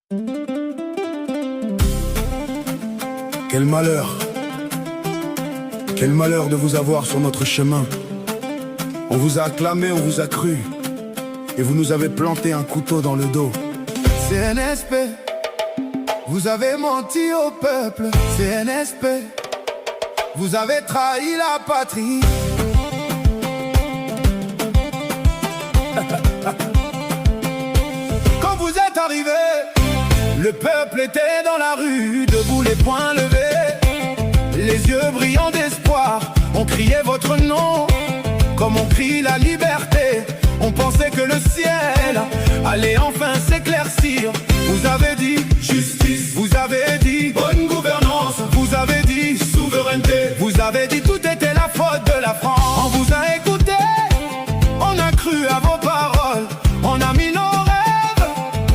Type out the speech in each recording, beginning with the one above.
Quel malheur! Quel malheur de vous avoir sur notre chemin. On vous a acclamé, on vous a cru, et vous nous avez planté un couteau dans le dos. CNSP, vous avez menti au peuple. CNSP, vous avez trahi la patrie. Quand vous êtes arrivé, le peuple était dans la rue, debout les poings levés, les yeux brillants d'espoir. On criait votre nom, comme on crie la liberté. On pensait que le ciel allait enfin s'éclaircir. Vous avez dit justice, vous avez dit bonne gouvernance, vous avez dit souveraineté, vous avez dit tout était la faute de la France. On vous a écouté, on a cru à vos paroles, on a mis nos rêves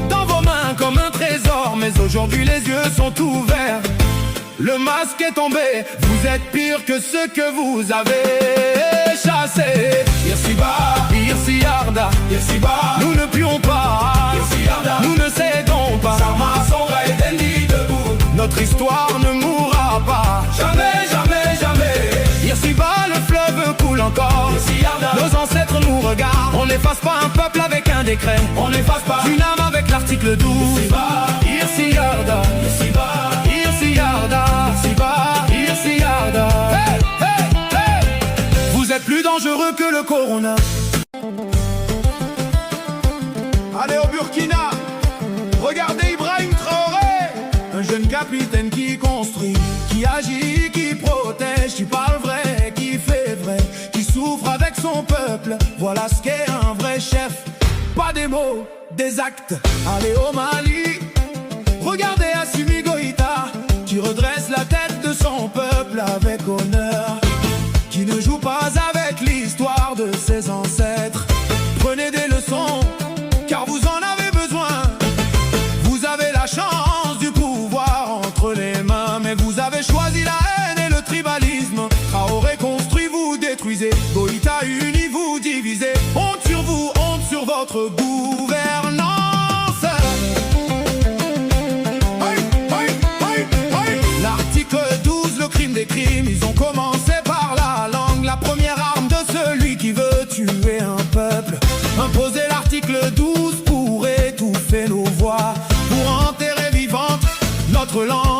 dans vos mains comme un trésor. Mais aujourd'hui les yeux sont ouverts, le masque est tombé, vous êtes pire que ceux que vous avez chassés. Irsiba, Irsiarda, Irsiba, nous ne plions pas, Irsiarda, nous ne cédons pas. Sama, Songa et Dendi debout, notre histoire ne mourra pas. Jamais, jamais, jamais. Irsiba, le fleuve coule encore, Irsiarda, nos ancêtres nous regardent. On n'efface pas un peuple avec un décret, on n'efface pas une âme avec l'article 12. Irsiba, Irsiarda, Irsiba, Irsiarda, Irsiba, Irsiarda. Hey, hey, hey. Vous êtes plus dangereux que le corona. Allez au Burkina, regardez Ibrahim Traoré, un jeune capitaine qui construit, qui agit, qui protège, qui parle vrai, qui fait vrai, qui souffre avec son peuple. Voilà ce qu'est un vrai chef. Pas des mots, des actes. Allez au Mali, regardez Assimi Goïta, qui redresse la tête de son peuple avec honneur, qui ne joue pas avec l'histoire de ses ancêtres. Prenez des leçons, car vous en avez besoin. Vous avez la chance du pouvoir entre les mains, mais vous avez choisi la haine et le tribalisme. Traoré construit, vous détruisez. Goïta uni, vous divisez. Honte sur vous, honte sur votre gouvernance. L'article 12, le crime des crimes. Ils ont commencé par la langue, la première arme de celui qui veut tuer un peuple. Imposer l'article 12 pour étouffer nos voix, pour enterrer vivante notre langue.